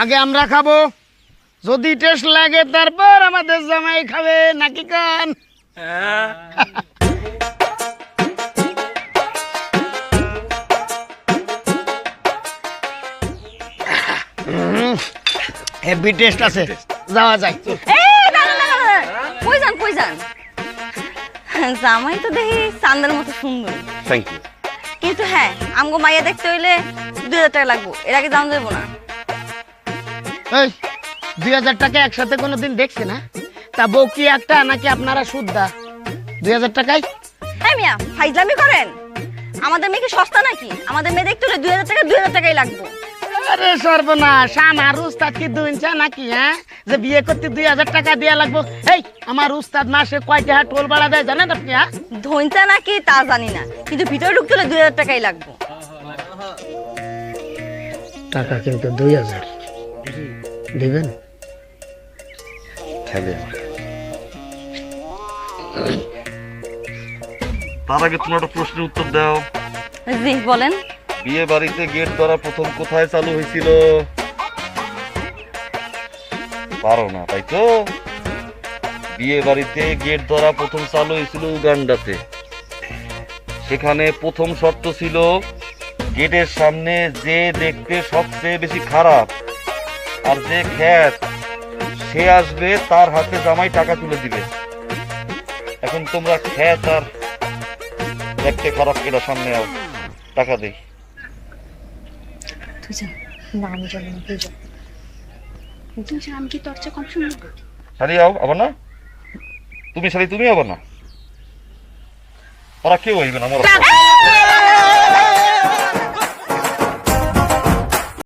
আগে আমরা খাবো, যদি টেস্ট লাগে তারপর আমাদের জামাই খাবে, নাকি কান? হেভি টেস্ট আছে, যাওয়া যায়। কই যান? জামাই তো দেখি চান্দের মতো সুন্দর, থ্যাংক ইউ। কিন্তু হ্যাঁ আমগো মাইয়া দেখতে হইলে 2000 টাকা লাগবো, এর আগে দাম দেবো না। এই 2000 টাকা একসাথে কোনোদিন দেখছে না? তা বউ কি একটা নাকি আপনারা শুদ্ধা? 2000 টাকায়? হ্যাঁ মিয়া ফাইজলামি করেন? আমাদের মেয়ে কি সস্তা নাকি? আমাদের মেয়ে দেখতে হলে 2000 টাকাই লাগবো। আরে সর্বনাশ, আমার উস্তাদ কি দুইঞ্চা নাকি? হ্যাঁ, যে বিয়ে করতে 2000 টাকা দেয়া লাগবো? এই আমার উস্তাদ মাসে কয় টাকা টোল ভাড়া দেয় জানেন আপনি? হ্যাঁ, ধনচা নাকি তা জানি না, কিন্তু ভিতরে ঢুকতে হলে 2000 টাকাই লাগবো। টাকা কিন্তু 2000 দিবেন? তার আগে তুমি একটা প্রশ্নের উত্তর দাও। জি বলেন। বিয়ে বাড়িতে গেট ধরা প্রথম কোথায় চালু হয়েছিল? পারো না তাই তো? বিয়ে বাড়িতে গেট ধরা প্রথম চালু হয়েছিল উগান্ডাতে। সেখানে প্রথম শর্ত ছিল গেটের সামনে যে দেখতে সবচেয়ে বেশি খারাপ আর যে খ্যাত সে আসবে, তার হাতে জামাই টাকা তুলে দিবে। এখন তোমরা খ্যাত আর দেখতে খারাপ কেটা সামনে আও, টাকা দেই। শাড়ি আও আবার না, তুমি শাড়ি তুমি আবার না, ওরা কেউ হইবে না।